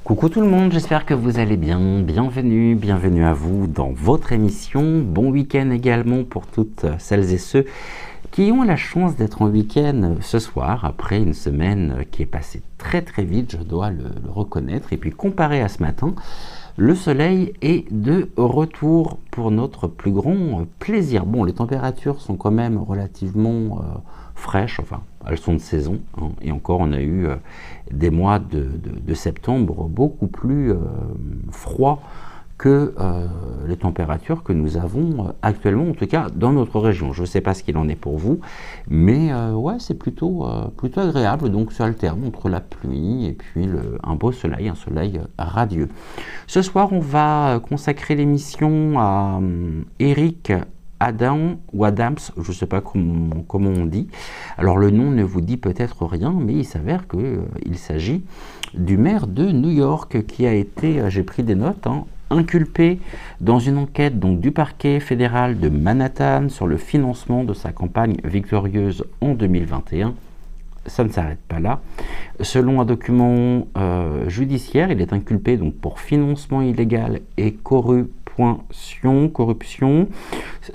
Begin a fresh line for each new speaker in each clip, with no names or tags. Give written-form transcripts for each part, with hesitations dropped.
Coucou tout le monde, j'espère que vous allez bien. Bienvenue à vous dans votre émission. Bon week-end également pour toutes celles et ceux qui ont la chance d'être en week-end ce soir, après une semaine qui est passée très vite, je dois le reconnaître. Et puis comparé à ce matin, le soleil est de retour pour notre plus grand plaisir. Bon, les températures sont quand même relativement fraîches, enfin elles sont de saison, hein, et encore on a eu des mois de septembre beaucoup plus froids que les températures que nous avons actuellement, en tout cas dans notre région. Je ne sais pas ce qu'il en est pour vous, mais ouais, c'est plutôt agréable, donc ça alterne entre la pluie et puis un beau soleil, un soleil radieux. Ce soir, on va consacrer l'émission à Eric Adam ou Adams, je ne sais pas comment on dit. Alors le nom ne vous dit peut-être rien, mais il s'avère qu'il s'agit du maire de New York qui a été, j'ai pris des notes, inculpé dans une enquête donc, du parquet fédéral de Manhattan sur le financement de sa campagne victorieuse en 2021. Ça ne s'arrête pas là. Selon un document judiciaire, il est inculpé donc, pour financement illégal et corruption.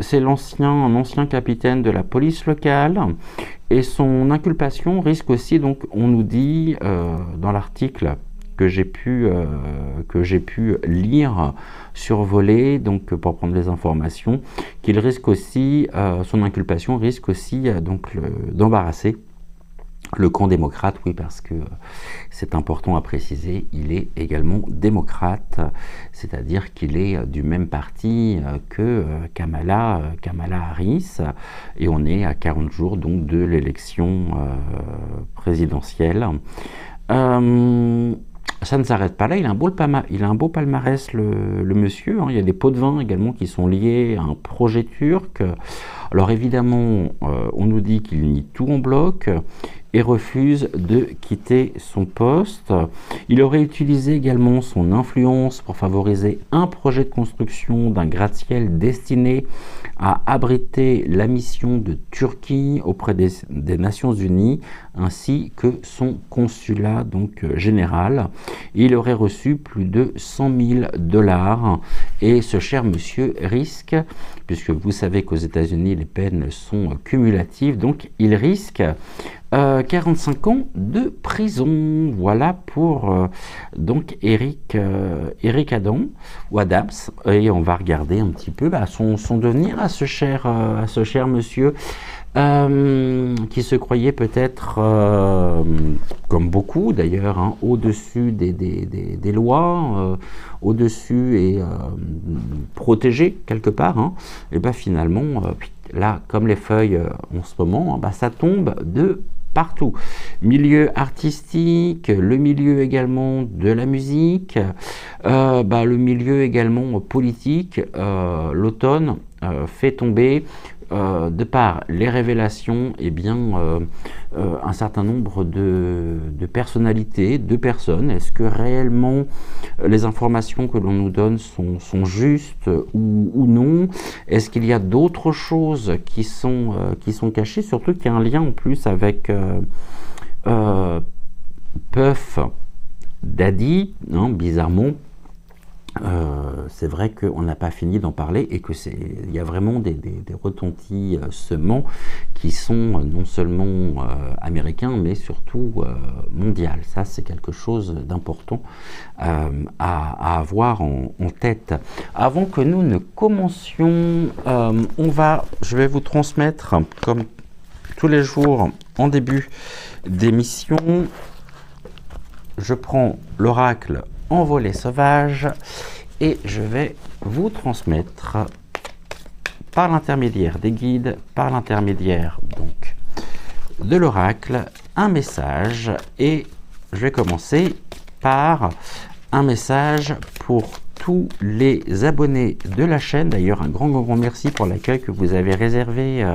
C'est un ancien capitaine de la police locale. Et son inculpation risque aussi, donc, on nous dit dans l'article que j'ai pu lire, survoler, donc pour prendre les informations, qu'il risque aussi, son inculpation risque aussi d'embarrasser le camp démocrate, oui, parce que c'est important à préciser, il est également démocrate, c'est-à-dire qu'il est du même parti que Kamala Harris, et on est à 40 jours donc de l'élection présidentielle. Ça ne s'arrête pas là, il a un beau palmarès, le monsieur, hein. Il y a des pots de vin également qui sont liés à un projet turc. Alors évidemment, on nous dit qu'il nie tout en bloc et refuse de quitter son poste. Il aurait utilisé également son influence pour favoriser un projet de construction d'un gratte-ciel destiné à abriter la mission de Turquie auprès des Nations Unies, ainsi que son consulat donc général. Il aurait reçu plus de 100 000 $. Et ce cher monsieur risque, puisque vous savez qu'aux États-Unis les peines sont cumulatives, donc il risque 45 ans de prison. Voilà pour donc Eric Adam ou Adams, et on va regarder un petit peu son devenir à ce cher monsieur qui se croyait peut-être comme beaucoup d'ailleurs, au-dessus des lois, au-dessus et protégé quelque part, et finalement là comme les feuilles en ce moment, ça tombe de partout. Milieu artistique, le milieu également de la musique, le milieu également politique. L'automne fait tomber, de par les révélations, un certain nombre de personnalités, de personnes. Est-ce que réellement les informations que l'on nous donne sont justes ou non? Est-ce qu'il y a d'autres choses qui sont cachées? Surtout qu'il y a un lien en plus avec Puff Daddy, bizarrement. C'est vrai qu'on n'a pas fini d'en parler et il y a vraiment des retentissements qui sont non seulement américains mais surtout mondiaux. Ça, c'est quelque chose d'important à avoir en tête. Avant que nous ne commencions, je vais vous transmettre, comme tous les jours en début d'émission, je prends l'oracle Envolée sauvage et je vais vous transmettre par l'intermédiaire des guides, par l'intermédiaire donc de l'oracle, un message, et je vais commencer par un message pour tous les abonnés de la chaîne. D'ailleurs, un grand merci pour l'accueil que vous avez réservé.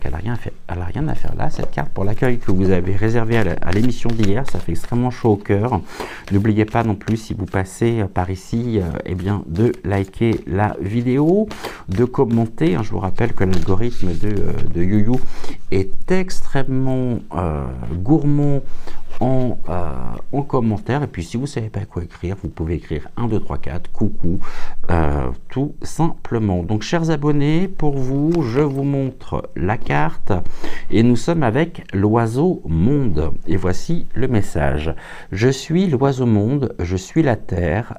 Elle n'a rien à faire là, cette carte, pour l'accueil que vous avez réservé à l'émission d'hier. Ça fait extrêmement chaud au cœur. N'oubliez pas non plus, si vous passez par ici, de liker la vidéo, de commenter. Je vous rappelle que l'algorithme de YouYou est extrêmement gourmand en commentaire. Et puis si vous ne savez pas quoi écrire, vous pouvez écrire 1, 2, 3, 4, coucou, tout simplement. Donc chers abonnés, pour vous, je vous montre la carte et nous sommes avec l'oiseau monde. Et voici le message. Je suis l'oiseau monde, je suis la terre,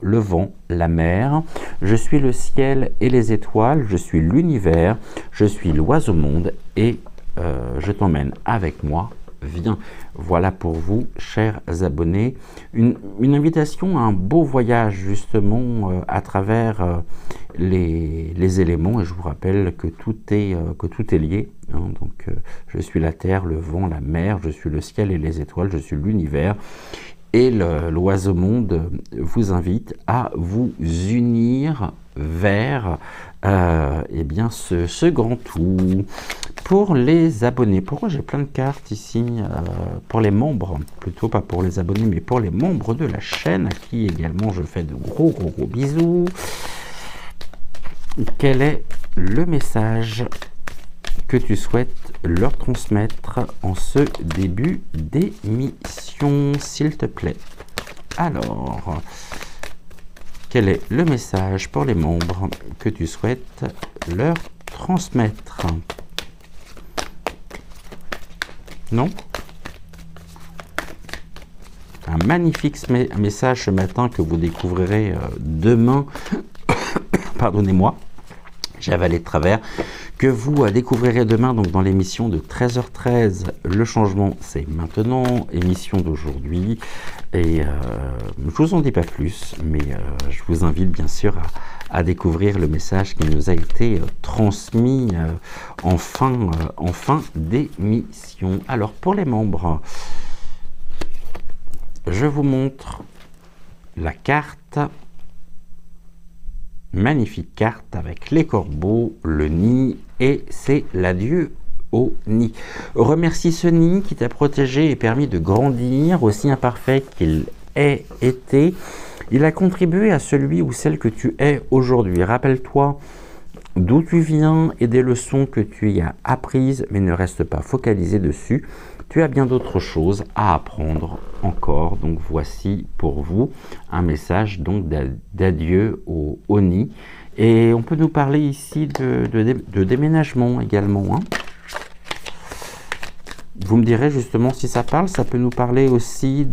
le vent, la mer, je suis le ciel et les étoiles, je suis l'univers, je suis l'oiseau monde et je t'emmène avec moi. Viens. Voilà pour vous, chers abonnés, une invitation à un beau voyage justement à travers les éléments. Et je vous rappelle que tout est lié. Hein. Donc, je suis la terre, le vent, la mer, je suis le ciel et les étoiles, je suis l'univers. Et l'oiseau monde vous invite à vous unir vers eh bien ce grand tout. Pour les abonnés, pourquoi j'ai plein de cartes ici pour les membres, plutôt pas pour les abonnés, mais pour les membres de la chaîne, à qui également je fais de gros bisous. Quel est le message que tu souhaites leur transmettre en ce début d'émission, s'il te plaît? Alors, quel est le message pour les membres que tu souhaites leur transmettre? Non? Un magnifique message ce matin que vous découvrirez demain. Pardonnez-moi, j'ai avalé de travers. Que vous découvrirez demain donc dans l'émission de 13h13. Le changement, c'est maintenant. Émission d'aujourd'hui. Et je vous en dis pas plus, mais je vous invite bien sûr à découvrir le message qui nous a été transmis en fin d'émission. Alors pour les membres, je vous montre la carte. Magnifique carte avec les corbeaux, le nid, et c'est l'adieu au nid. Remercie ce nid qui t'a protégé et permis de grandir, aussi imparfait qu'il ait été. Il a contribué à celui ou celle que tu es aujourd'hui. Rappelle-toi d'où tu viens et des leçons que tu y as apprises, mais ne reste pas focalisé dessus. Tu as bien d'autres choses à apprendre encore. Donc voici pour vous un message donc d'adieu au nid. Et on peut nous parler ici de déménagement également. Hein. Vous me direz justement si ça parle. Ça peut nous parler aussi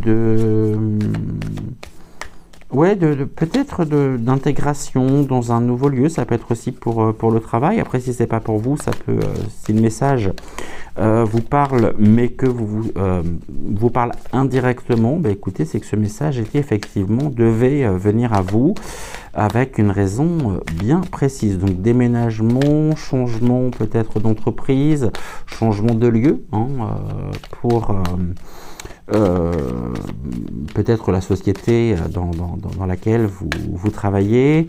ouais, peut-être d'intégration dans un nouveau lieu. Ça peut être aussi pour le travail. Après, si c'est pas pour vous, ça peut, si le message vous parle, mais que vous parle indirectement, ben écoutez, c'est que ce message devait venir à vous avec une raison bien précise. Donc déménagement, changement peut-être d'entreprise, changement de lieu hein, pour peut-être la société dans laquelle vous travaillez.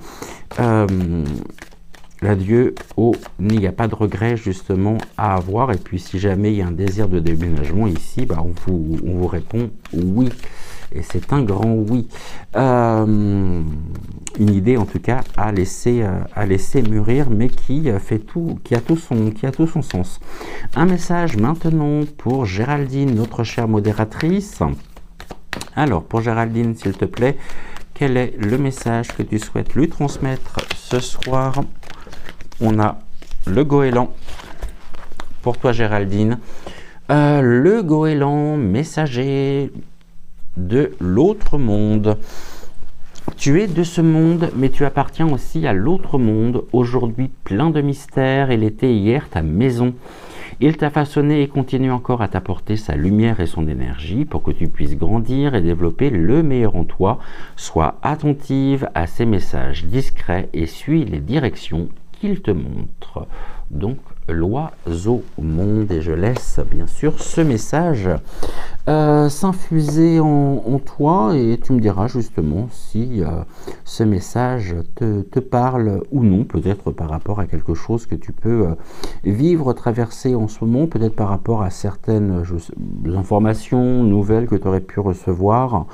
L'adieu au nid, il n'y a pas de regret justement à avoir. Et puis si jamais il y a un désir de déménagement ici, bah, on vous répond oui. Et c'est un grand oui. Une idée en tout cas à laisser mûrir, mais qui a tout son sens. Un message maintenant pour Géraldine, notre chère modératrice. Alors pour Géraldine, s'il te plaît, quel est le message que tu souhaites lui transmettre ce soir? On a le goéland pour toi Géraldine. Le goéland messager de l'autre monde. Tu es de ce monde, mais tu appartiens aussi à l'autre monde, aujourd'hui plein de mystères. Il était hier ta maison. Il t'a façonné et continue encore à t'apporter sa lumière et son énergie pour que tu puisses grandir et développer le meilleur en toi. Sois attentive à ces messages discrets et suis les directions qu'il te montre. Donc l'oiseau monde, et je laisse bien sûr ce message s'infuser en toi et tu me diras justement si ce message te parle ou non, peut-être par rapport à quelque chose que tu peux vivre, traverser en ce moment, peut-être par rapport à certaines informations nouvelles que tu aurais pu recevoir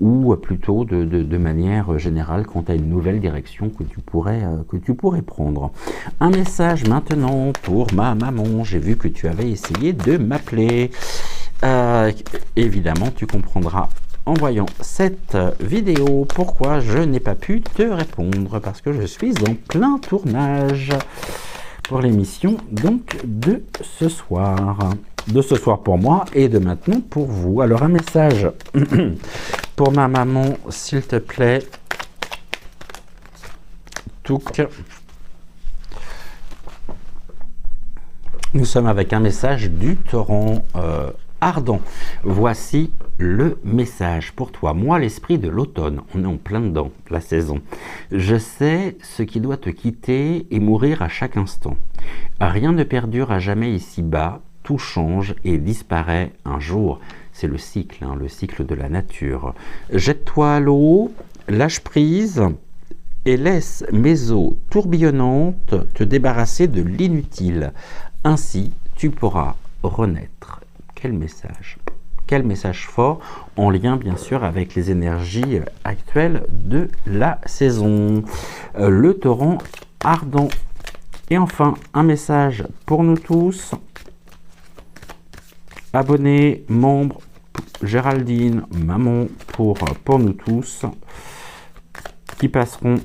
ou plutôt de manière générale quant à une nouvelle direction que tu pourrais prendre. Un message maintenant pour ma maman. J'ai vu que tu avais essayé de m'appeler. Euh, évidemment, tu comprendras en voyant cette vidéo pourquoi je n'ai pas pu te répondre, parce que je suis en plein tournage pour l'émission donc de ce soir. De ce soir pour moi et de maintenant pour vous. Alors un message pour ma maman, s'il te plaît. Touk. Nous sommes avec un message du torrent ardent. Voici le message pour toi. Moi, l'esprit de l'automne, on est en plein dedans, la saison. Je sais ce qui doit te quitter et mourir à chaque instant. Rien ne perdure à jamais ici-bas, tout change et disparaît un jour. C'est le cycle de la nature. Jette-toi à l'eau, lâche prise et laisse mes eaux tourbillonnantes te débarrasser de l'inutile. Ainsi, tu pourras renaître. Quel message! Quel message fort, en lien bien sûr avec les énergies actuelles de la saison. Le torrent ardent. Et enfin, un message pour nous tous. Abonnés, membres, Géraldine, maman, pour nous tous, qui passeront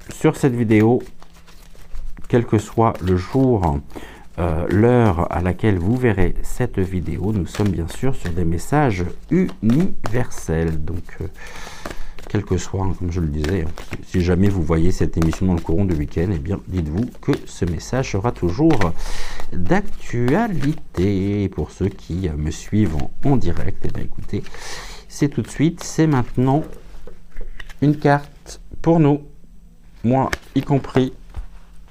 sur cette vidéo, quel que soit le jour, l'heure à laquelle vous verrez cette vidéo. Nous sommes bien sûr sur des messages universels. Donc, quel que soit, comme je le disais, si jamais vous voyez cette émission dans le courant du week-end, eh bien, dites-vous que ce message sera toujours d'actualité. Et pour ceux qui me suivent en direct, eh bien, écoutez, c'est tout de suite, c'est maintenant une carte pour nous, moi y compris.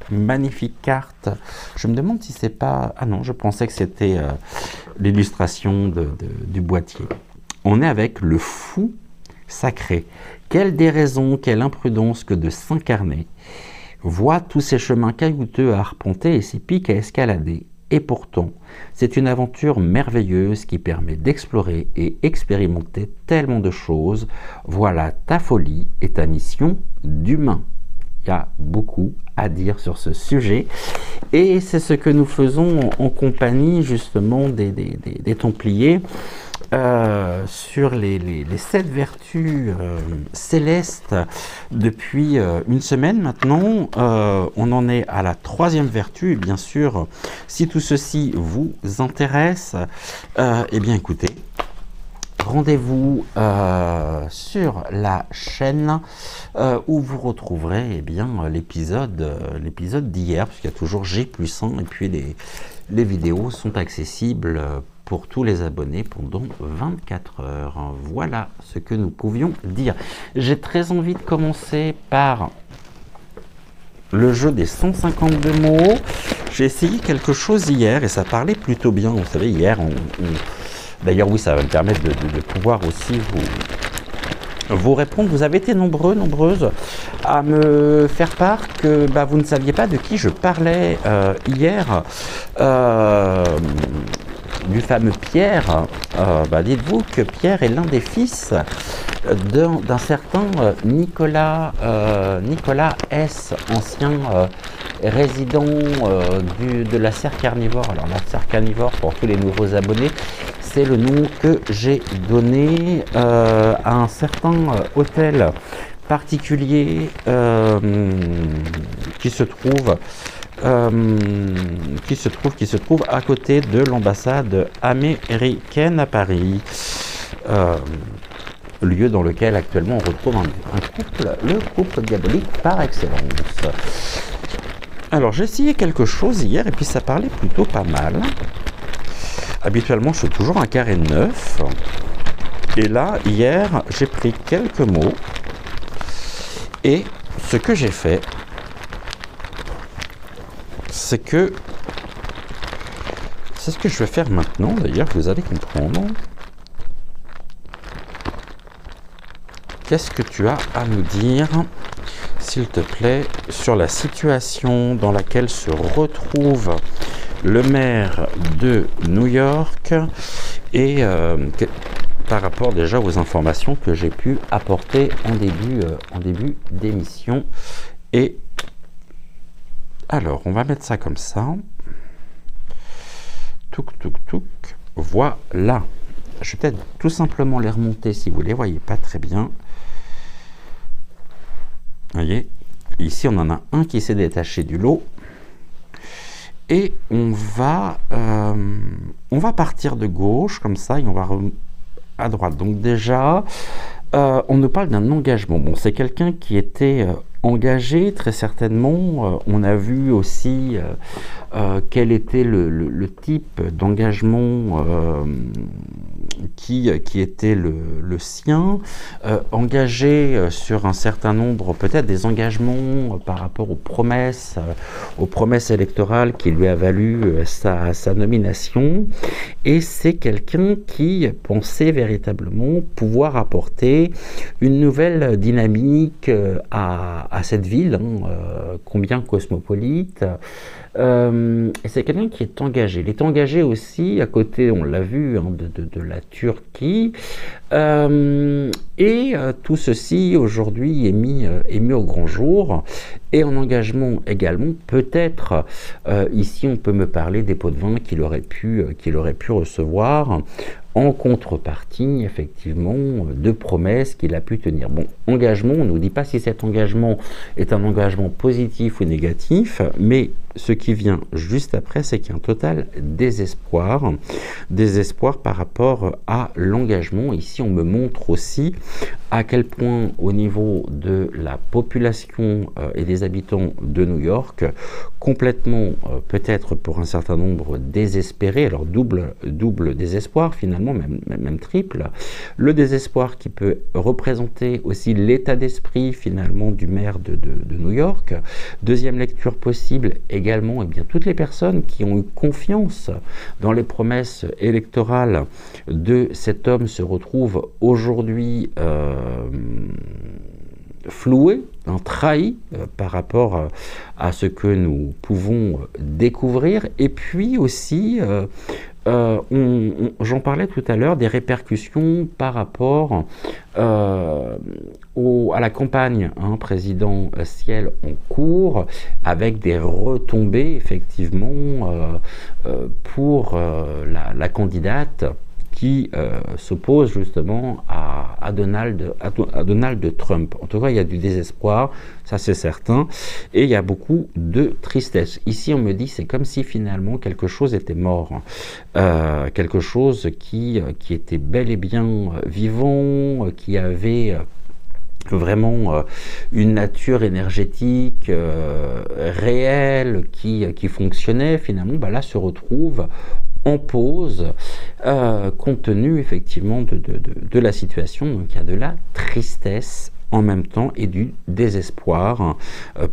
Magnifique carte. Je me demande si c'est pas... Ah non, je pensais que c'était l'illustration du boîtier. On est avec le fou sacré. Quelle déraison, quelle imprudence que de s'incarner. Vois tous ces chemins caillouteux à arpenter et ces pics à escalader. Et pourtant, c'est une aventure merveilleuse qui permet d'explorer et expérimenter tellement de choses. Voilà ta folie et ta mission d'humain. Il y a beaucoup à dire sur ce sujet et c'est ce que nous faisons en compagnie justement des Templiers sur les 7 vertus célestes depuis une semaine maintenant. On en est à la 3e vertu et bien sûr, si tout ceci vous intéresse, eh bien écoutez, rendez-vous sur la chaîne où vous retrouverez eh bien, l'épisode d'hier, puisqu'il y a toujours G+1 et puis les vidéos sont accessibles pour tous les abonnés pendant 24 heures. Voilà ce que nous pouvions dire. J'ai très envie de commencer par le jeu des 152 mots. J'ai essayé quelque chose hier et ça parlait plutôt bien. Vous savez, hier, d'ailleurs, oui, ça va me permettre de pouvoir aussi vous répondre. Vous avez été nombreuses à me faire part que vous ne saviez pas de qui je parlais hier, du fameux Pierre. Dites-vous que Pierre est l'un des fils d'un certain Nicolas S, ancien résident de la serre carnivore. Alors la serre carnivore, pour tous les nouveaux abonnés, c'est le nom que j'ai donné à un certain hôtel particulier qui se trouve à côté de l'ambassade américaine à Paris, lieu dans lequel actuellement on retrouve un couple, le couple diabolique par excellence. Alors j'ai essayé quelque chose hier et puis ça parlait plutôt pas mal. Habituellement, je fais toujours un carré neuf. Et là, hier, j'ai pris quelques mots. Et ce que j'ai fait, c'est que... C'est ce que je vais faire maintenant, d'ailleurs, vous allez comprendre. Qu'est-ce que tu as à nous dire, s'il te plaît, sur la situation dans laquelle se retrouve le maire de New York et par rapport déjà aux informations que j'ai pu apporter en début d'émission. Et alors, on va mettre ça comme ça. Touk, touk, touk. Voilà. Je vais peut-être tout simplement les remonter si vous les voyez pas très bien. Vous voyez, ici on en a un qui s'est détaché du lot. Et on va partir de gauche, comme ça, et on va à droite. Donc déjà, on nous parle d'un engagement. Bon, c'est quelqu'un qui était engagé, très certainement. On a vu aussi quel était le type d'engagement qui était le sien, engagé sur un certain nombre, peut-être des engagements par rapport aux promesses électorales qui lui a valu sa nomination. Et c'est quelqu'un qui pensait véritablement pouvoir apporter une nouvelle dynamique à cette ville, combien cosmopolite. Et c'est quelqu'un qui est engagé. Il est engagé aussi à côté, on l'a vu, de la Turquie. Tout ceci aujourd'hui est mis au grand jour. Et en engagement également, peut-être, ici on peut me parler des pots de vin qu'il aurait pu recevoir en contrepartie, effectivement, de promesses qu'il a pu tenir. Bon, engagement, on ne nous dit pas si cet engagement est un engagement positif ou négatif, mais ce qui vient juste après, c'est qu'il y a un total désespoir par rapport à l'engagement. Ici, on me montre aussi à quel point, au niveau de la population et des habitants de New York, complètement, peut-être pour un certain nombre, désespérés, alors double désespoir finalement, même triple, le désespoir qui peut représenter aussi l'état d'esprit finalement du maire de New York. Deuxième lecture possible également, eh bien, toutes les personnes qui ont eu confiance dans les promesses électorales de cet homme se retrouvent aujourd'hui floués, trahis par rapport à ce que nous pouvons découvrir. Et puis aussi, j'en parlais tout à l'heure, des répercussions par rapport à la campagne présidentielle en cours, avec des retombées effectivement pour la candidate qui s'oppose justement à Donald Trump. En tout cas, il y a du désespoir, ça c'est certain, et il y a beaucoup de tristesse. Ici, on me dit, c'est comme si finalement quelque chose était mort, quelque chose qui était bel et bien vivant, qui avait vraiment une nature énergétique réelle qui fonctionnait, finalement, là se retrouve en pause, compte tenu effectivement de la situation. Donc il y a de la tristesse en même temps et du désespoir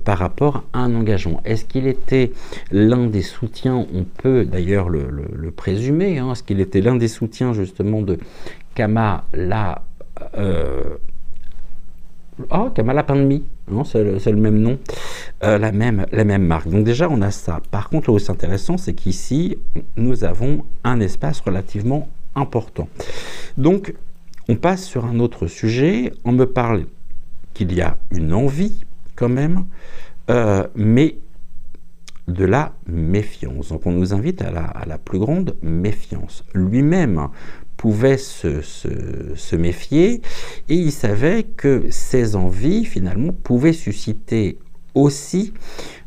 par rapport à un engagement. Est-ce qu'il était l'un des soutiens, on peut d'ailleurs le présumer, est-ce qu'il était l'un des soutiens justement de Kamala Pandemi, c'est le même nom, la même marque. Donc déjà, on a ça. Par contre, là où c'est intéressant, c'est qu'ici, nous avons un espace relativement important. Donc, on passe sur un autre sujet. On me parle qu'il y a une envie, quand même, mais de la méfiance. Donc, on nous invite à la plus grande méfiance. Lui-même pouvait se méfier, et il savait que ces envies finalement pouvaient susciter aussi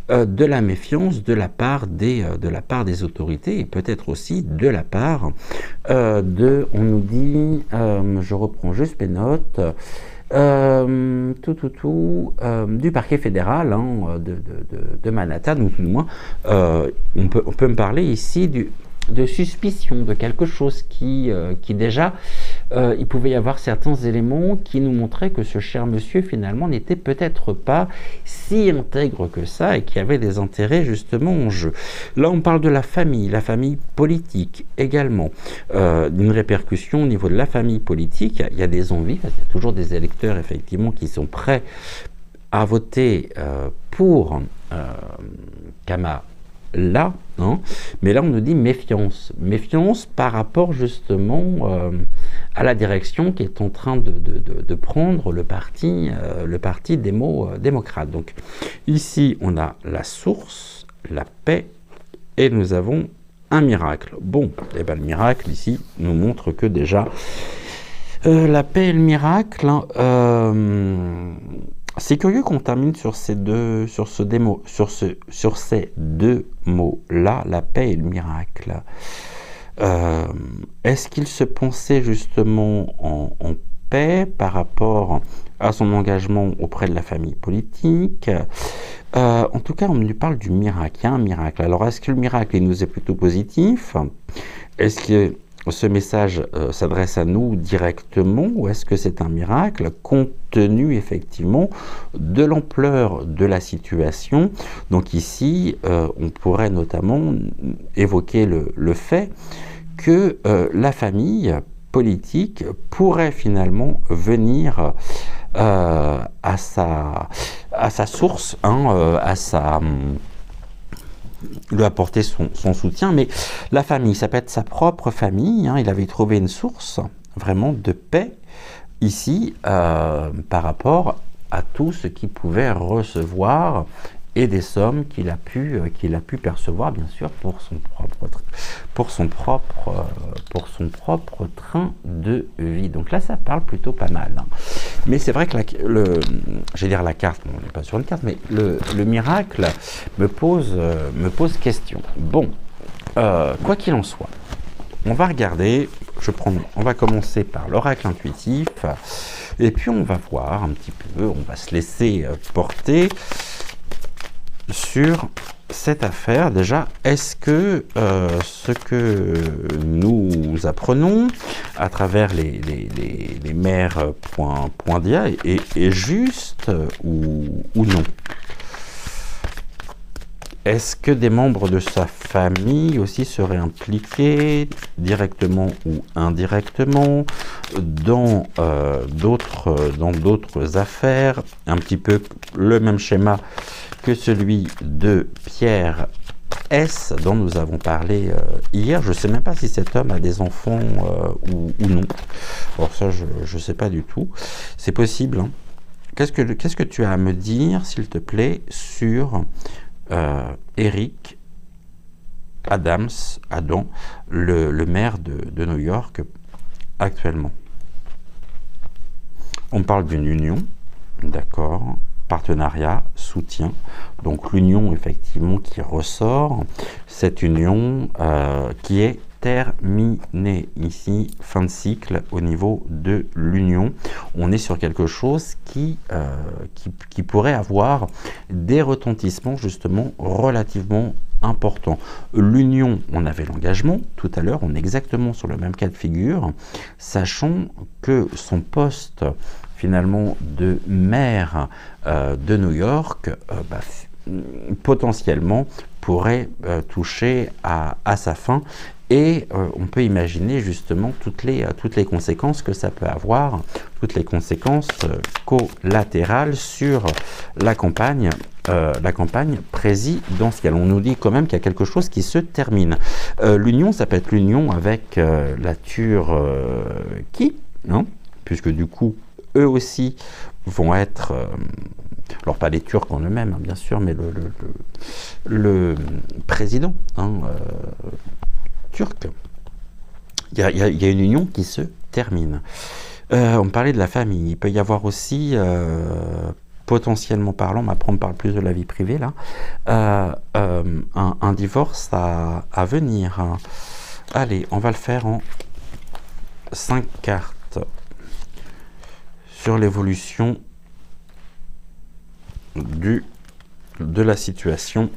de la méfiance de la part des autorités, et peut-être aussi de la part on nous dit, je reprends juste mes notes, du parquet fédéral de Manhattan, ou tout du moins on peut me parler ici de suspicion, de quelque chose qui déjà, il pouvait y avoir certains éléments qui nous montraient que ce cher monsieur finalement n'était peut-être pas si intègre que ça, et qui avait des intérêts justement en jeu. Là on parle de la famille politique également, d'une répercussion au niveau de la famille politique. Il y a des envies, parce qu'il y a toujours des électeurs effectivement qui sont prêts à voter pour Kamala. Mais là on nous dit méfiance par rapport justement à la direction qui est en train de prendre le parti démocrate. Donc ici on a la source, la paix, et nous avons un miracle. Bon, et ben, le miracle ici nous montre que déjà la paix et le miracle, hein, c'est curieux qu'on termine sur ces deux mots-là, la paix et le miracle. Est-ce qu'il se pensait justement en paix par rapport à son engagement auprès de la famille politique? En tout cas, on nous parle du miracle. Il y a un miracle. Alors, est-ce que le miracle il nous est plutôt positif? Est-ce que ce message s'adresse à nous directement ou est-ce que c'est un miracle compte tenu effectivement de l'ampleur de la situation? Donc ici, on pourrait notamment évoquer le fait que la famille politique pourrait finalement venir à sa source, hein, lui apporter son soutien, mais la famille, ça peut être sa propre famille, hein, il avait trouvé une source vraiment de paix ici par rapport à tout ce qu'il pouvait recevoir et des sommes qu'il a pu percevoir bien sûr pour son propre train de vie. Donc là ça parle plutôt pas mal, hein. Mais c'est vrai que j'allais dire la carte, on n'est pas sur une carte, mais le miracle me pose question. Bon, quoi qu'il en soit, on va regarder, on va commencer par l'oracle intuitif, et puis on va voir un petit peu, on va se laisser porter sur cette affaire. Déjà, est-ce que ce que nous apprenons à travers les mères.dia est juste ou non? Est-ce que des membres de sa famille aussi seraient impliqués, directement ou indirectement, dans d'autres affaires? Un petit peu le même schéma que celui de Pierre S, dont nous avons parlé hier. Je ne sais même pas si cet homme a des enfants ou non. Alors ça, je ne sais pas du tout. C'est possible, hein. Qu'est-ce que tu as à me dire, s'il te plaît, sur Eric Adam, le maire de New York actuellement? On parle d'une union, d'accord, partenariat, soutien. Donc l'union effectivement qui ressort, cette union qui est terminée ici, fin de cycle au niveau de l'union. On est sur quelque chose qui pourrait avoir des retentissements justement relativement importants. L'union, on avait l'engagement tout à l'heure, on est exactement sur le même cas de figure, sachant que son poste finalement de maire de New York potentiellement pourrait toucher à sa fin, et on peut imaginer justement toutes les conséquences que ça peut avoir, toutes les conséquences collatérales sur la campagne présidentielle. On nous dit quand même qu'il y a quelque chose qui se termine. L'union, ça peut être l'union avec la Turquie, non? Puisque du coup eux aussi vont être, alors pas les Turcs en eux-mêmes, hein, bien sûr, mais le président turc. Il y a une union qui se termine. On parlait de la famille. Il peut y avoir aussi, potentiellement parlant, mais après on parle plus de la vie privée là, un divorce à venir. Allez, on va le faire en 5 cartes. Sur l'évolution de la situation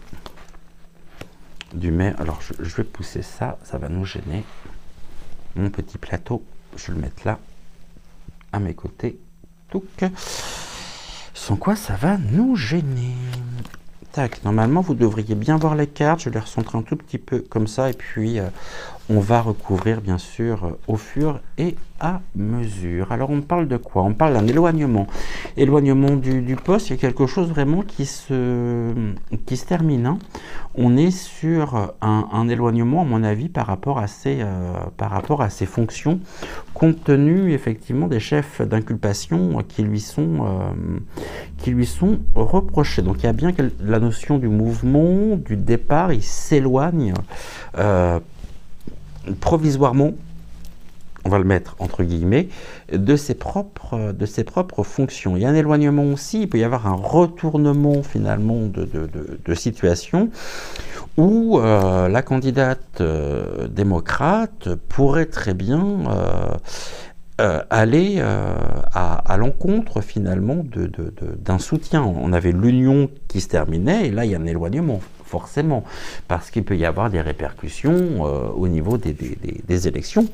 du maire. Alors je vais pousser ça va nous gêner. Mon petit plateau, je vais le mettre là, à mes côtés. Touc. Sans quoi ça va nous gêner. Tac, normalement vous devriez bien voir les cartes, je les recentrer un tout petit peu comme ça, et puis on va recouvrir bien sûr au fur et à mesure. Alors on parle de quoi? On parle d'un éloignement du poste. Il y a quelque chose vraiment qui se termine, hein. On est sur un éloignement, à mon avis, par rapport à ses fonctions, compte tenu effectivement des chefs d'inculpation qui lui sont reprochés. Donc il y a bien la notion du mouvement, du départ. Il s'éloigne provisoirement, on va le mettre entre guillemets, de ses propres fonctions. Il y a un éloignement aussi, il peut y avoir un retournement finalement de situation où la candidate démocrate pourrait très bien aller à l'encontre finalement d'un soutien. On avait l'union qui se terminait et là il y a un éloignement forcément parce qu'il peut y avoir des répercussions au niveau des élections.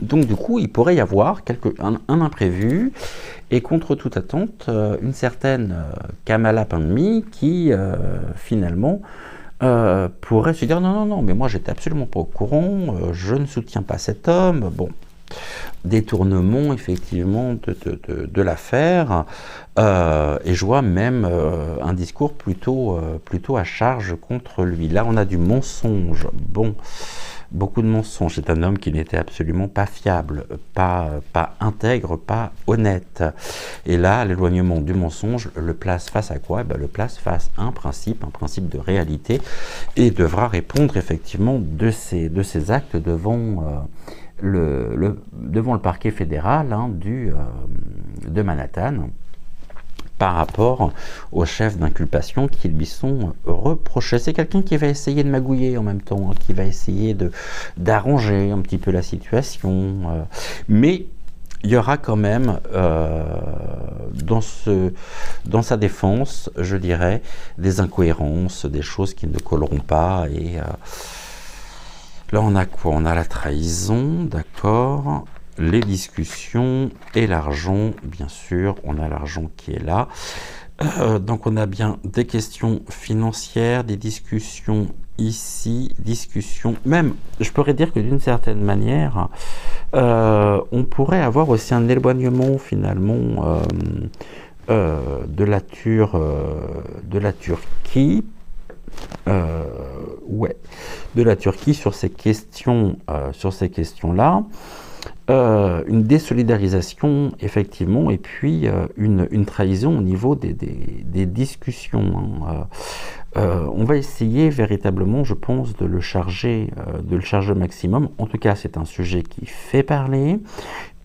Donc du coup, il pourrait y avoir un imprévu et contre toute attente, une certaine Kamala Pandemi qui finalement pourrait se dire non, mais moi j'étais absolument pas au courant, je ne soutiens pas cet homme. Bon, détournement effectivement de l'affaire et je vois même un discours plutôt à charge contre lui. Là, on a du mensonge. Bon. Beaucoup de mensonges. C'est un homme qui n'était absolument pas fiable, pas intègre, pas honnête. Et là, l'éloignement du mensonge le place face à quoi? Le place face à un principe de réalité, et devra répondre effectivement de ses actes devant le parquet fédéral de Manhattan, par rapport aux chefs d'inculpation qui lui sont reprochés. C'est quelqu'un qui va essayer de magouiller en même temps, qui va essayer d'arranger un petit peu la situation. Mais il y aura quand même, dans sa défense, je dirais, des incohérences, des choses qui ne colleront pas. Et là, on a quoi? On a la trahison, d'accord, les discussions et l'argent, bien sûr, on a l'argent qui est là. Donc on a bien des questions financières, des discussions ici, discussions, même, je pourrais dire que d'une certaine manière, on pourrait avoir aussi un éloignement finalement de la Turquie, de la Turquie sur ces questions-là. Une désolidarisation effectivement, et puis une trahison au niveau des discussions. On va essayer véritablement, je pense, de le charger au maximum. En tout cas, c'est un sujet qui fait parler.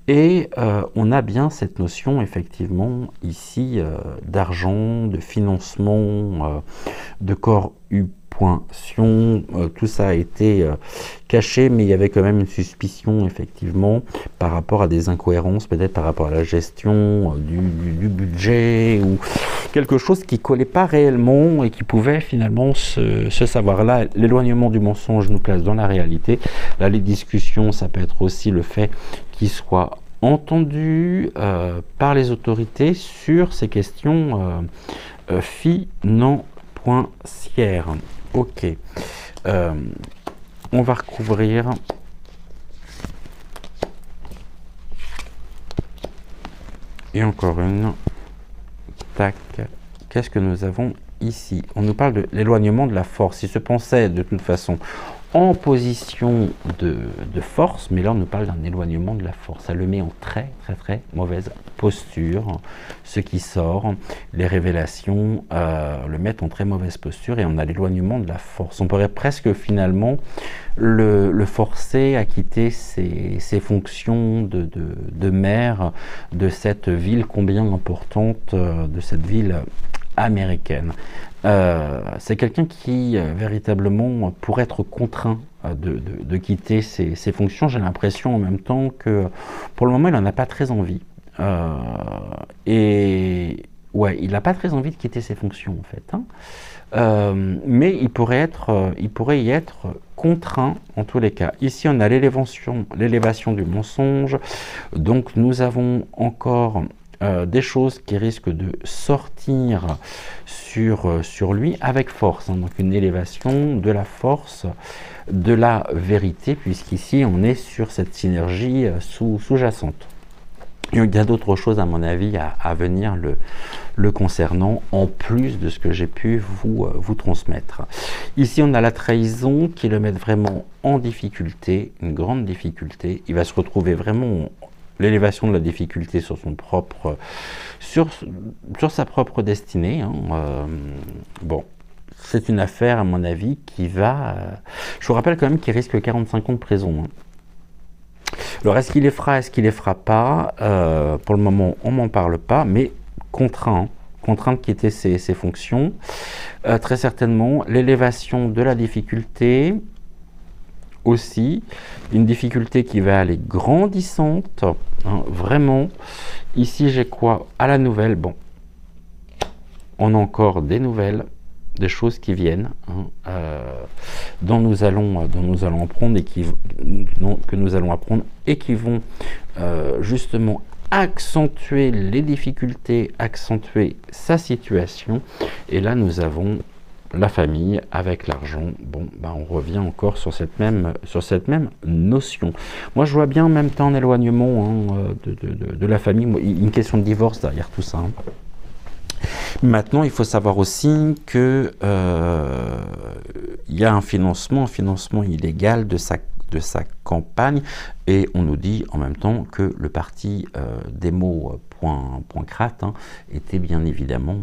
Et on a bien cette notion, effectivement, ici, d'argent, de financement, de corruption. Tout ça a été caché, mais il y avait quand même une suspicion, effectivement, par rapport à des incohérences, peut-être par rapport à la gestion du budget, ou quelque chose qui ne collait pas réellement et qui pouvait finalement se savoir. Là, l'éloignement du mensonge nous place dans la réalité. Là, les discussions, ça peut être aussi le fait qu'il soit entendu par les autorités sur ces questions financières. Ok. On va recouvrir. Et encore une. Tac. Qu'est-ce que nous avons ici? On nous parle de l'éloignement de la force. Il se pensait de toute façon en position de force, mais là on nous parle d'un éloignement de la force. Ça le met en très mauvaise posture. Ce qui sort, les révélations le mettent en très mauvaise posture, et on a l'éloignement de la force. On pourrait presque finalement le forcer à quitter ses fonctions de maire de cette ville combien importante, de cette ville américaine. C'est quelqu'un qui véritablement pourrait être contraint de quitter ses fonctions. J'ai l'impression en même temps que pour le moment il n'en a pas très envie. Et ouais, il n'a pas très envie de quitter ses fonctions en fait. Mais il pourrait y être contraint en tous les cas. Ici on a l'élévation du mensonge. Donc nous avons encore des choses qui risquent de sortir sur lui avec force, donc une élévation de la force, de la vérité, puisqu'ici on est sur cette synergie sous-jacente. Il y a d'autres choses à mon avis à venir le concernant, en plus de ce que j'ai pu vous transmettre. Ici on a la trahison qui le met vraiment en difficulté, une grande difficulté. Il va se retrouver vraiment l'élévation de la difficulté sur sa propre destinée. Bon, c'est une affaire, à mon avis, qui va... je vous rappelle quand même qu'il risque 45 ans de prison. Hein. Alors, est-ce qu'il les fera, est-ce qu'il les fera pas? Pour le moment, on m'en parle pas, mais contraint. Hein. Contraint de quitter ses fonctions. Très certainement, l'élévation de la difficulté aussi. Une difficulté qui va aller grandissante. Hein, vraiment. Ici, j'ai quoi? À la nouvelle, bon. On a encore des nouvelles, des choses qui viennent, hein, dont nous allons apprendre et que nous allons apprendre et qui vont justement accentuer les difficultés, accentuer sa situation. Et là, nous avons la famille avec l'argent. Bon, ben, on revient encore sur cette même notion. Moi, je vois bien en même temps un éloignement hein, de la famille, une question de divorce derrière tout ça. Hein. Maintenant, il faut savoir aussi que il y a un financement illégal de sa campagne, et on nous dit en même temps que le parti Demo.crat hein, était bien évidemment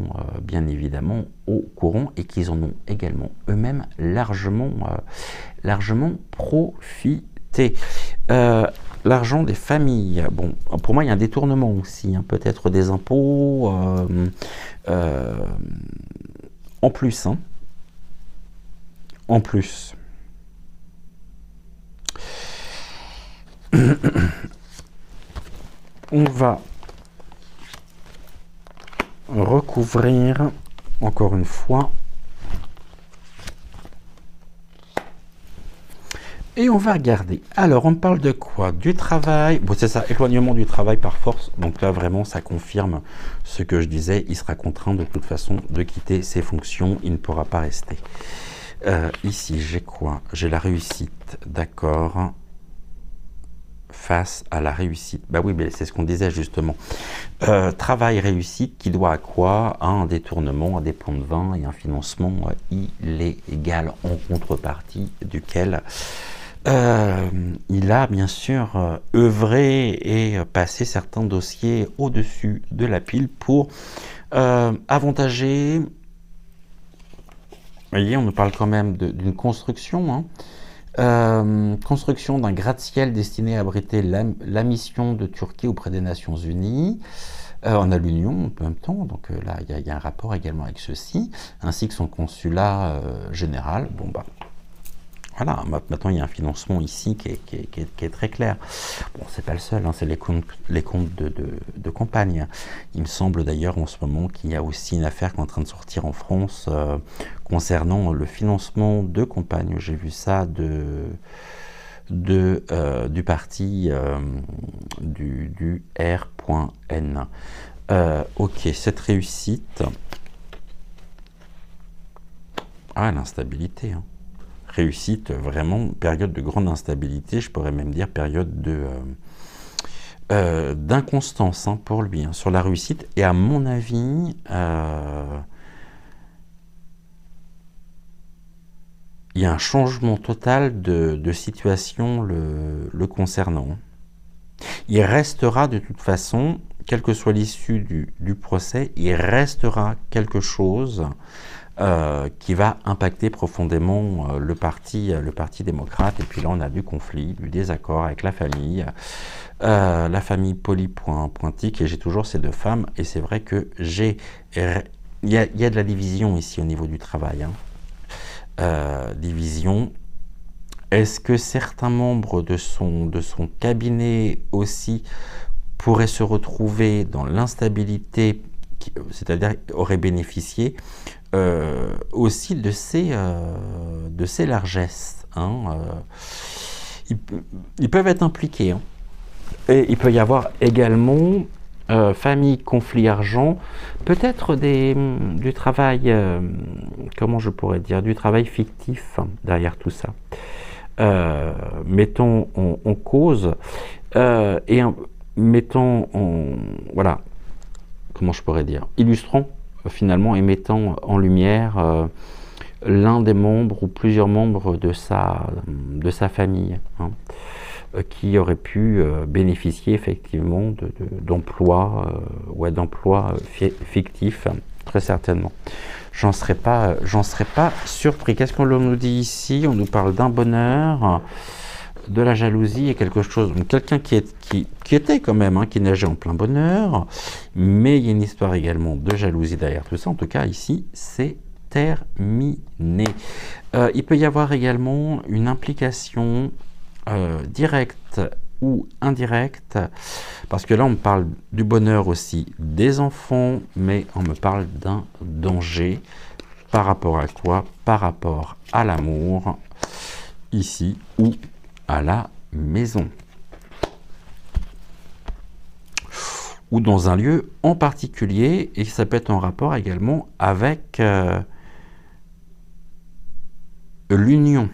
au courant et qu'ils en ont également eux-mêmes largement profité. L'argent des familles, bon, pour moi il y a un détournement aussi, hein, peut-être des impôts en plus. Hein, en plus. On va recouvrir encore une fois. Et on va regarder. Alors, on parle de quoi? Du travail. Bon, c'est ça, éloignement du travail par force. Donc là, vraiment, ça confirme ce que je disais. Il sera contraint de toute façon de quitter ses fonctions. Il ne pourra pas rester. Ici, j'ai quoi? J'ai la réussite. D'accord. Face à la réussite. Bah oui, mais c'est ce qu'on disait justement. Travail réussite qui doit à quoi? À un détournement, à des points de vin et un financement illégal en contrepartie duquel il a bien sûr œuvré et passé certains dossiers au-dessus de la pile pour avantager. Vous voyez, on nous parle quand même d'une construction. Hein. Construction d'un gratte-ciel destiné à abriter la mission de Turquie auprès des Nations Unies. On a l'Union en même temps, donc là il y a un rapport également avec ceci, ainsi que son consulat général. Bon bah voilà, maintenant il y a un financement ici qui est très clair. Bon, c'est pas le seul, hein, c'est les comptes de campagne. Il me semble d'ailleurs en ce moment qu'il y a aussi une affaire qui est en train de sortir en France concernant le financement de campagne. J'ai vu ça du parti du R.N. Ok, cette réussite. Ah, l'instabilité. Hein. Réussite, vraiment, période de grande instabilité, je pourrais même dire période d'inconstance hein, pour lui, hein, sur la réussite. Et à mon avis, il y a un changement total de situation le concernant. Il restera de toute façon, quelle que soit l'issue du procès, il restera quelque chose qui va impacter profondément le parti démocrate. Et puis là, on a du conflit, du désaccord avec la famille Poly-Pointique, et j'ai toujours ces deux femmes. Et c'est vrai que il y a de la division ici au niveau du travail. Hein. Division. Est-ce que certains membres de son cabinet aussi pourraient se retrouver dans l'instabilité, c'est-à-dire auraient bénéficié aussi de ces largesses. Hein, ils peuvent être impliqués. Hein. Et il peut y avoir également famille, conflit, argent, peut-être du travail, comment je pourrais dire, du travail fictif hein, derrière tout ça. Mettons en cause et mettons en, voilà, comment je pourrais dire, illustrant finalement et mettant en lumière l'un des membres ou plusieurs membres de sa famille hein, qui aurait pu bénéficier effectivement d'emplois fictifs très certainement. J'en serais pas surpris. Qu'est-ce qu'on nous dit ici? On nous parle d'un bonheur, de la jalousie et quelque chose. Quelqu'un qui était quand même, hein, qui nageait en plein bonheur, mais il y a une histoire également de jalousie derrière tout ça. En tout cas, ici, c'est terminé. Il peut y avoir également une implication directe ou indirecte, parce que là on me parle du bonheur aussi des enfants, mais on me parle d'un danger. Par rapport à quoi? Par rapport à l'amour, ici, ou à la maison. Ou dans un lieu en particulier, et ça peut être en rapport également avec l'union,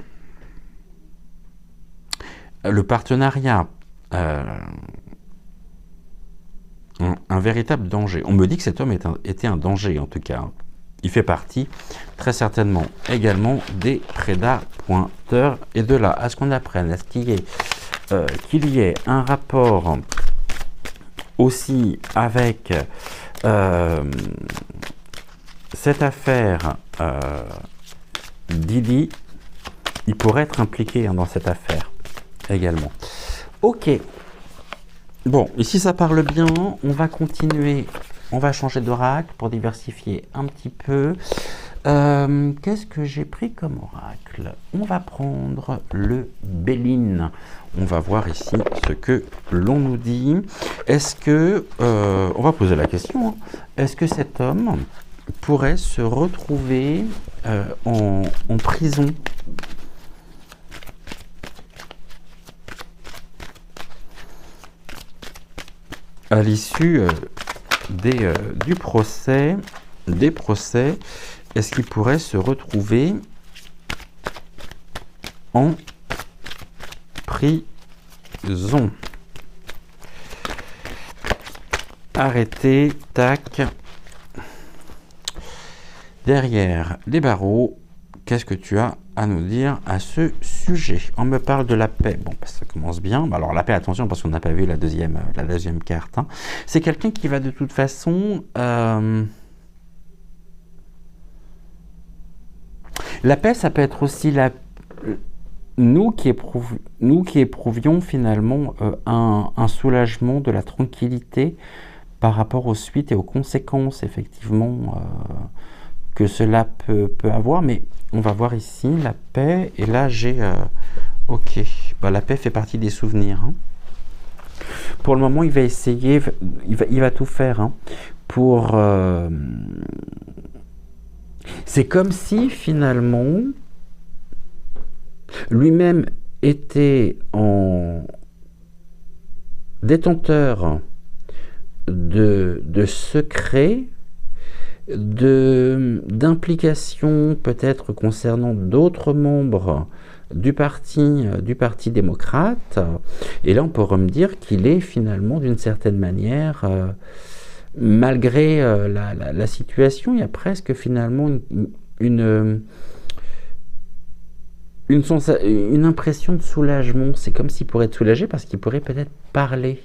le partenariat, un véritable danger. On me dit que cet homme était un danger, en tout cas. Il fait partie, très certainement, également des prédateurs. Et de là, à ce qu'on apprenne, à ce qu'il y ait un rapport aussi avec cette affaire Didi, il pourrait être impliqué dans cette affaire également. Ok. Bon, ici ça parle bien, on va continuer, on va changer d'oracle pour diversifier un petit peu. Qu'est-ce que j'ai pris comme oracle? On va prendre le Béline. On va voir ici ce que l'on nous dit. Est-ce que, on va poser la question, hein. Est-ce que cet homme pourrait se retrouver en prison ? À l'issue du procès, est-ce qu'il pourrait se retrouver en prison? Arrêté, tac. Derrière les barreaux, qu'est-ce que tu as à nous dire à ce sujet? On me parle de la paix. Bon, ça commence bien. Alors la paix, attention, parce qu'on n'a pas vu la deuxième carte. Hein. C'est quelqu'un qui va de toute façon... La paix, ça peut être aussi nous qui éprouvions finalement un soulagement, de la tranquillité par rapport aux suites et aux conséquences, effectivement, que cela peut avoir. Mais on va voir ici la paix, et là j'ai... ok, bah, la paix fait partie des souvenirs. Hein. Pour le moment, il va essayer, il va tout faire hein, pour... C'est comme si finalement lui-même était en détenteur de secrets, d'implications peut-être concernant d'autres membres du parti démocrate. Et là, on pourrait me dire qu'il est finalement d'une certaine manière... malgré la situation, il y a presque finalement une impression de soulagement. C'est comme s'il pourrait être soulagé parce qu'il pourrait peut-être parler.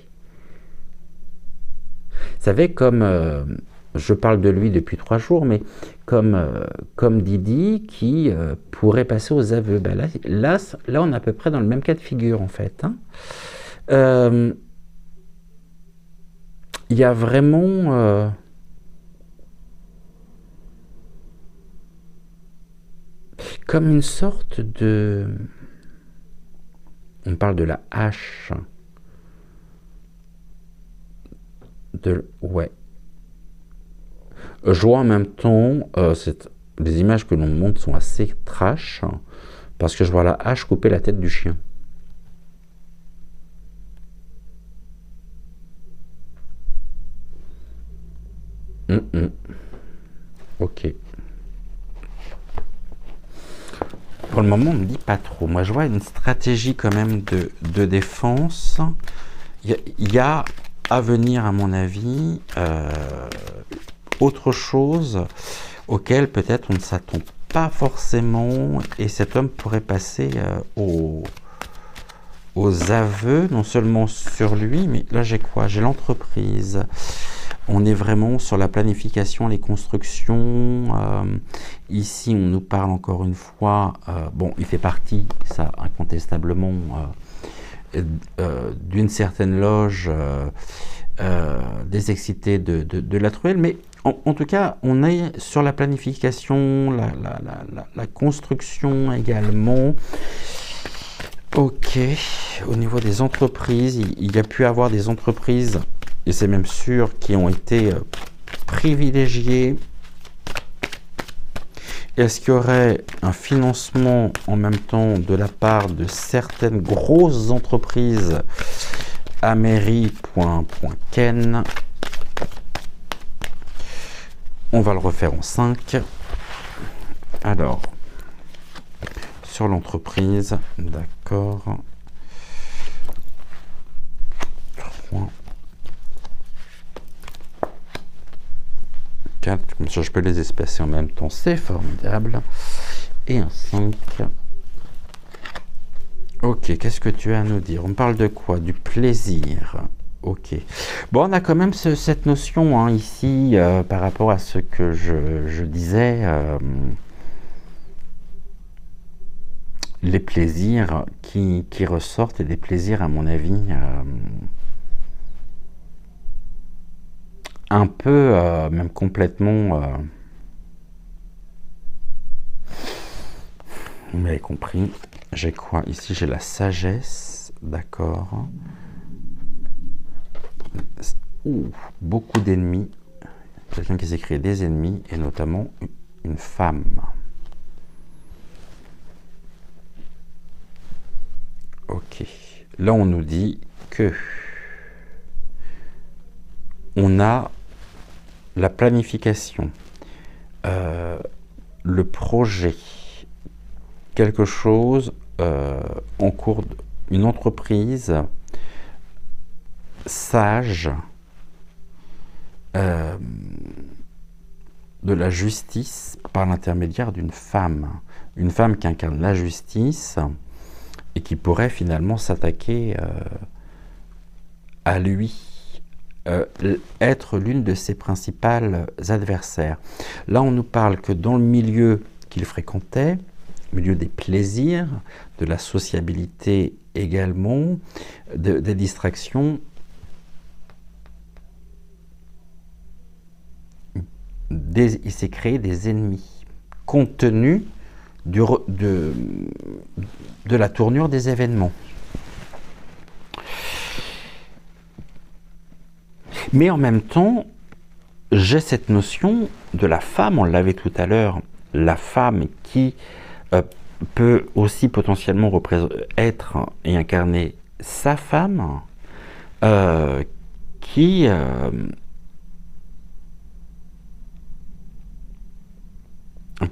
Vous savez, comme je parle de lui depuis 3 jours, mais comme Didi qui pourrait passer aux aveux. Ben là, on est à peu près dans le même cas de figure en fait. Hein. Il y a vraiment comme une sorte de... On parle de la hache. Ouais. Je vois en même temps, les images que l'on montre sont assez trash, hein, parce que je vois la hache couper la tête du chien. Ok. Pour le moment, on ne me dit pas trop. Moi, je vois une stratégie quand même de défense. Il y a à venir, à mon avis, autre chose auquel peut-être on ne s'attend pas forcément, et cet homme pourrait passer aux aveux, non seulement sur lui, mais là j'ai quoi? J'ai l'entreprise. on est vraiment sur la planification, les constructions. Ici, on nous parle encore une fois, bon, il fait partie, ça incontestablement, d'une certaine loge des excités de la Truelle, mais en tout cas, on est sur la planification, la construction également. Ok, au niveau des entreprises, il y a pu avoir des entreprises, et c'est même sûr, qui ont été privilégiées. Est-ce qu'il y aurait un financement en même temps de la part de certaines grosses entreprises à mairie.ken? On va le refaire en 5. Alors, sur l'entreprise, d'accord. 3. 4, comme ça je peux les espacer en même temps, c'est formidable. Et un 5. Ok, qu'est-ce que tu as à nous dire? On parle de quoi? Du plaisir. Ok. Bon, on a quand même cette notion hein, ici, par rapport à ce que je disais, les plaisirs qui ressortent, et des plaisirs, à mon avis, un peu, même complètement... vous m'avez compris. J'ai quoi? Ici, j'ai la sagesse. D'accord. Beaucoup d'ennemis. Quelqu'un qui s'est créé des ennemis, et notamment une femme. Ok. Là, on nous dit que on a la planification, le projet, quelque chose en cours, une entreprise sage, de la justice par l'intermédiaire d'une femme. Une femme qui incarne la justice et qui pourrait finalement s'attaquer à lui, être l'une de ses principales adversaires. Là, on nous parle que dans le milieu qu'il fréquentait, milieu des plaisirs, de la sociabilité également, des distractions, il s'est créé des ennemis, compte tenu de la tournure des événements. Mais en même temps, j'ai cette notion de la femme, on l'avait tout à l'heure, la femme qui peut aussi potentiellement être et incarner sa femme, qui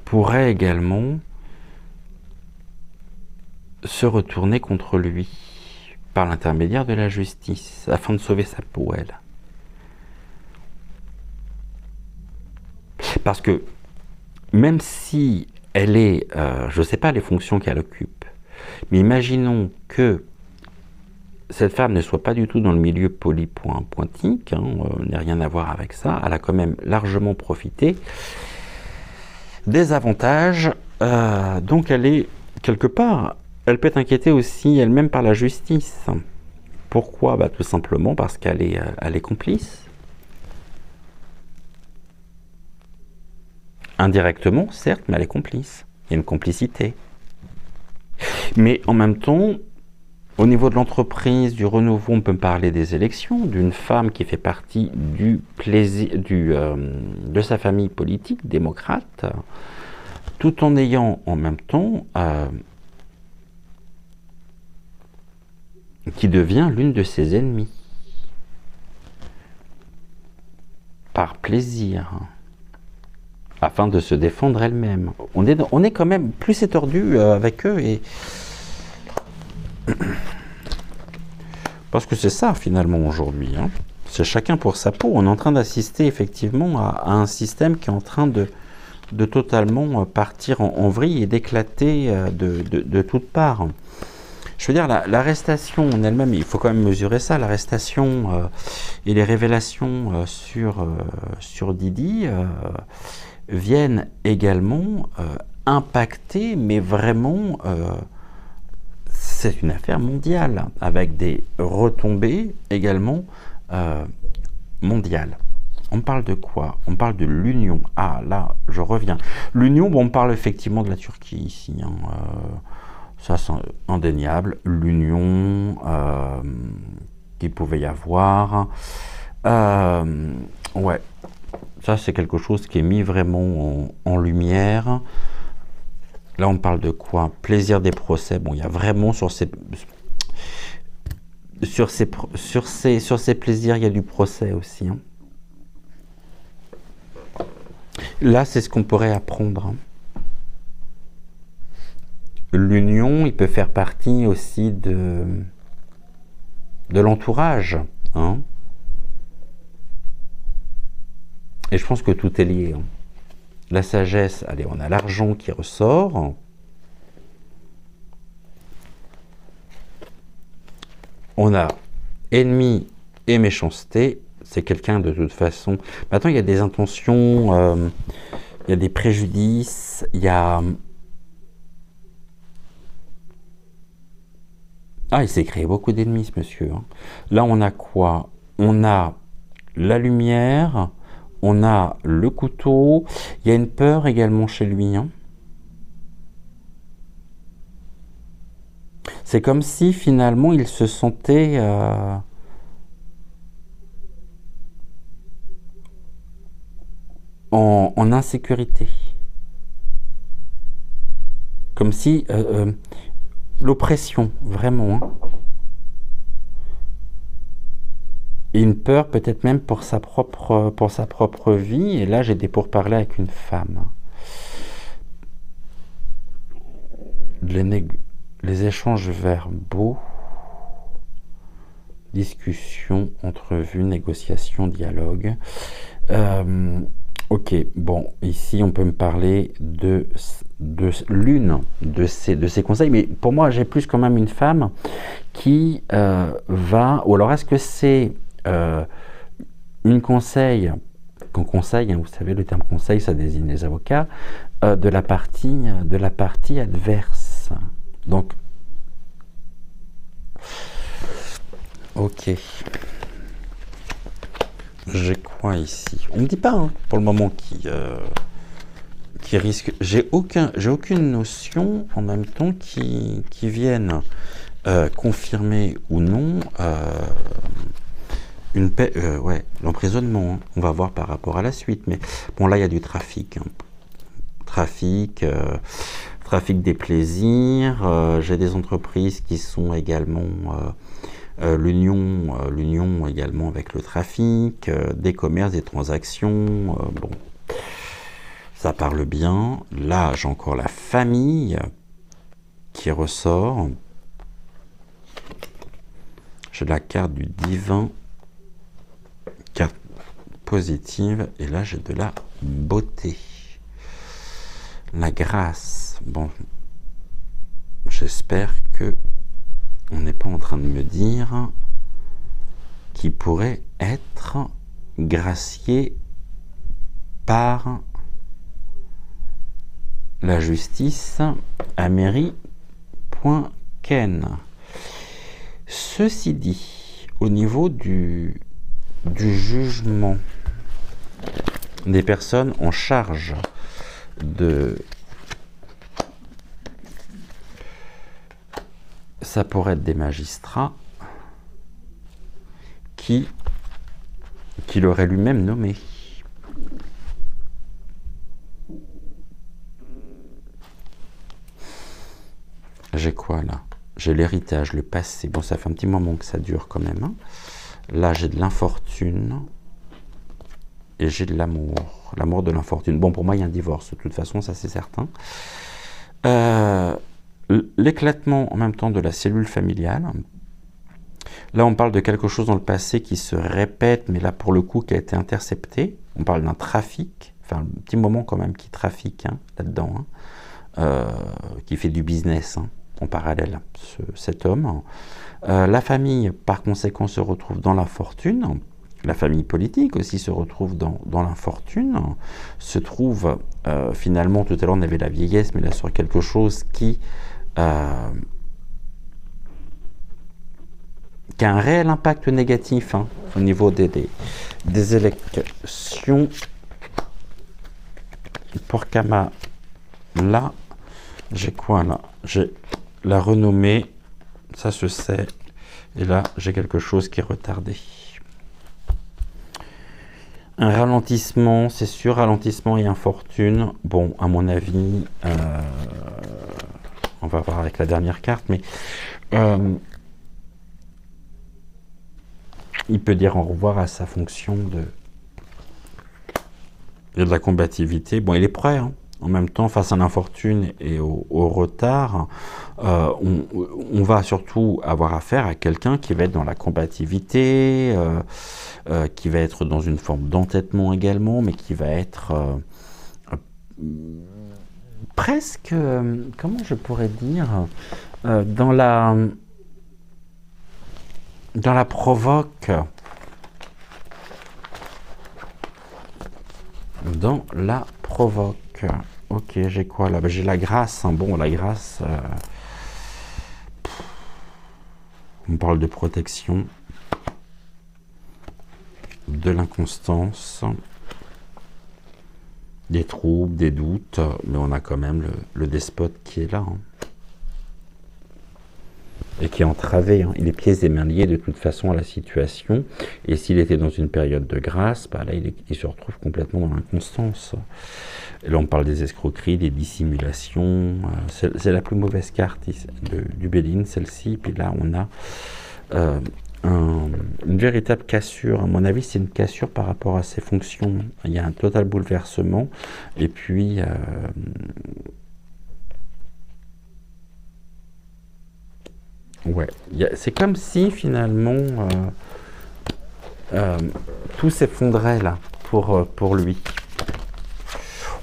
pourrait également se retourner contre lui par l'intermédiaire de la justice, afin de sauver sa peau, elle. Parce que même si elle est, je ne sais pas les fonctions qu'elle occupe, mais imaginons que cette femme ne soit pas du tout dans le milieu polypointique, hein, n'a rien à voir avec ça, elle a quand même largement profité des avantages, donc elle est quelque part, elle peut être inquiétée aussi elle-même par la justice. Pourquoi? Tout simplement parce qu'elle est complice. Indirectement, certes, mais elle est complice. Il y a une complicité. Mais en même temps, au niveau de l'entreprise, du renouveau, on peut parler des élections, d'une femme qui fait partie du plaisir, de sa famille politique, démocrate, tout en ayant en même temps qui devient l'une de ses ennemies. Par plaisir. Afin de se défendre elle-même. On est quand même plus c'est tordu avec eux, et parce que c'est ça finalement aujourd'hui. Hein. C'est chacun pour sa peau. On est en train d'assister effectivement à un système qui est en train de totalement partir en vrille et d'éclater de toutes parts. Je veux dire, l'arrestation en elle-même, il faut quand même mesurer ça, l'arrestation et les révélations sur Didi viennent également impacter, mais vraiment, c'est une affaire mondiale, avec des retombées également mondiales. On parle de quoi? On parle de l'Union. Ah, là, je reviens. L'Union, bon, on parle effectivement de la Turquie ici, hein, ça, c'est indéniable. L'union qu'il pouvait y avoir. Ouais, ça, c'est quelque chose qui est mis vraiment en lumière. Là, on parle de quoi? Plaisir des procès. Bon, il y a vraiment sur ces plaisirs, il y a du procès aussi. Hein. Là, c'est ce qu'on pourrait apprendre. Hein. L'union, il peut faire partie aussi de l'entourage. Hein. Et je pense que tout est lié. Hein. La sagesse, allez, on a l'argent qui ressort. On a ennemi et méchanceté. C'est quelqu'un de toute façon. Maintenant, il y a des intentions, il y a des préjudices, il y a. Ah, il s'est créé beaucoup d'ennemis, ce monsieur. Hein. Là, on a quoi? On a la lumière, on a le couteau. Il y a une peur également chez lui. Hein. C'est comme si finalement il se sentait en insécurité. Comme si l'oppression, vraiment. Hein. Et une peur peut-être même pour sa propre vie. Et là, j'ai des pourparlers avec une femme. Les échanges verbaux, discussion, entrevue, négociation, dialogue. Ok, bon, ici on peut me parler de l'une de ces conseils, mais pour moi j'ai plus quand même une femme qui va, ou alors est-ce que c'est une conseil, qu'on conseille, hein, vous savez le terme conseil ça désigne les avocats, de la partie adverse. Donc, ok. J'ai quoi ici? On me dit pas, hein, pour le moment, qui risque. J'ai aucune notion en même temps qui vienne confirmer ou non l'emprisonnement. Hein. On va voir par rapport à la suite. Mais bon, là, il y a du trafic. Hein. Trafic des plaisirs. J'ai des entreprises qui sont également. L'union également avec le trafic, des commerces, des transactions, bon, ça parle bien. Là, j'ai encore la famille qui ressort. J'ai la carte du divin, carte positive, et là, j'ai de la beauté. La grâce, bon, j'espère que on n'est pas en train de me dire qu'il pourrait être gracié par la justice à mairie.ken. Ceci dit, au niveau du jugement des personnes en charge de... Ça pourrait être des magistrats qui l'aurait lui-même nommé. J'ai quoi là? J'ai l'héritage, le passé. Bon, ça fait un petit moment que ça dure quand même. Hein. Là, j'ai de l'infortune et j'ai de l'amour. L'amour de l'infortune. Bon, pour moi, il y a un divorce. De toute façon, ça c'est certain. L'éclatement en même temps de la cellule familiale. Là, on parle de quelque chose dans le passé qui se répète, mais là, pour le coup, qui a été intercepté. On parle d'un trafic, enfin, un petit moment quand même qui trafique hein, là-dedans, hein, qui fait du business. Hein. en parallèle, cet homme. La famille, par conséquent, se retrouve dans l'infortune. La famille politique aussi se retrouve dans l'infortune. Se trouve, finalement, tout à l'heure on avait la vieillesse, mais là sur quelque chose qui a un réel impact négatif au niveau des élections. Pour Kama, là, j'ai quoi là? J'ai la renommée, ça se sait, et là j'ai quelque chose qui est retardé. Un ralentissement, c'est sûr, ralentissement et infortune. Bon, à mon avis, on va voir avec la dernière carte, mais il peut dire au revoir à sa fonction de la combativité. Bon, il est prêt, En même temps, face à l'infortune et au retard, on va surtout avoir affaire à quelqu'un qui va être dans la combativité, qui va être dans une forme d'entêtement également, mais qui va être presque, comment je pourrais dire, dans la provoque. Dans la provoque. Ok, j'ai quoi là? J'ai la grâce. Bon, la grâce. On parle de protection, de l'inconstance, des troubles, des doutes, mais on a quand même le despote qui est là. Et qui est entravé, il est pieds et mains liés de toute façon à la situation, et s'il était dans une période de grâce, là il se retrouve complètement dans l'inconstance. Et là on parle des escroqueries, des dissimulations, c'est la plus mauvaise carte du Béline, celle-ci, puis là on a une véritable cassure, à mon avis c'est une cassure par rapport à ses fonctions, il y a un total bouleversement, et puis ouais, c'est comme si finalement tout s'effondrait là pour lui.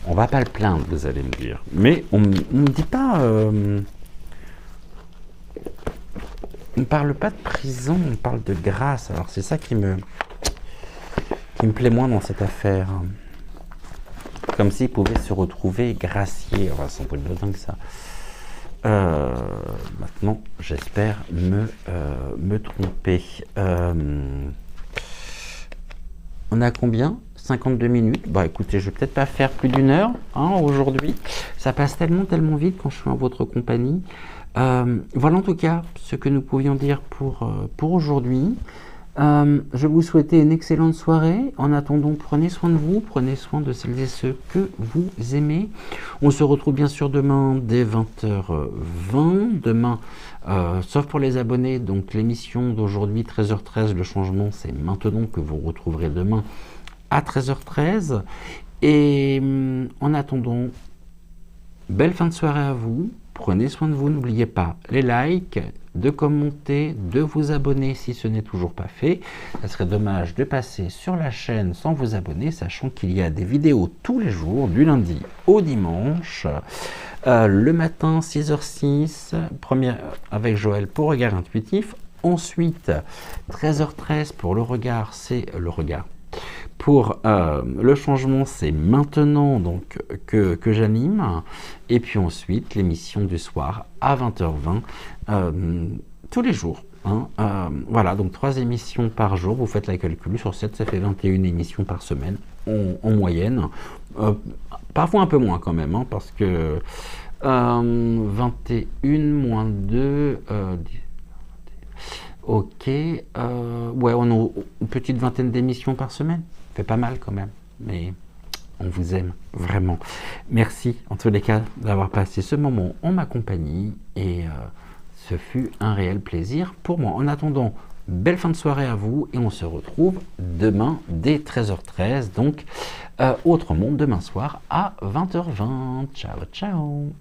On va pas le plaindre, vous allez me dire. Mais on ne dit pas... on ne parle pas de prison, on parle de grâce. Alors c'est ça qui me plaît moins dans cette affaire. Comme s'il pouvait se retrouver gracié. Enfin, c'est un peu de dingue ça. Maintenant, j'espère me tromper. On a combien? 52 minutes. Bah écoutez, je vais peut-être pas faire plus d'1 heure aujourd'hui. Ça passe tellement vite quand je suis en votre compagnie. Voilà en tout cas ce que nous pouvions dire pour aujourd'hui. Je vous souhaite une excellente soirée. En attendant, prenez soin de vous, prenez soin de celles et ceux que vous aimez. On se retrouve bien sûr demain dès 20h20. Demain, sauf pour les abonnés, donc l'émission d'aujourd'hui 13h13, le changement c'est maintenant, que vous retrouverez demain à 13h13. Et en attendant, belle fin de soirée à vous. Prenez soin de vous, n'oubliez pas les likes, de commenter, de vous abonner si ce n'est toujours pas fait. Ça serait dommage de passer sur la chaîne sans vous abonner, sachant qu'il y a des vidéos tous les jours, du lundi au dimanche. Le matin, 6h06, première avec Joël pour Regard Intuitif. Ensuite, 13h13 pour le regard, c'est le regard. Pour le changement, c'est maintenant donc que j'anime. Et puis ensuite, l'émission du soir à 20h20, tous les jours. Voilà, donc 3 émissions par jour. Vous faites la calcul, sur 7, ça fait 21 émissions par semaine en moyenne. Parfois un peu moins quand même, parce que 21 moins 2... ok, ouais, on a une petite vingtaine d'émissions par semaine. Ça fait pas mal quand même, mais on vous aime vraiment. Merci en tous les cas d'avoir passé ce moment en ma compagnie, et ce fut un réel plaisir pour moi. En attendant, belle fin de soirée à vous, et on se retrouve demain dès 13h13, donc autrement demain soir à 20h20. Ciao, ciao.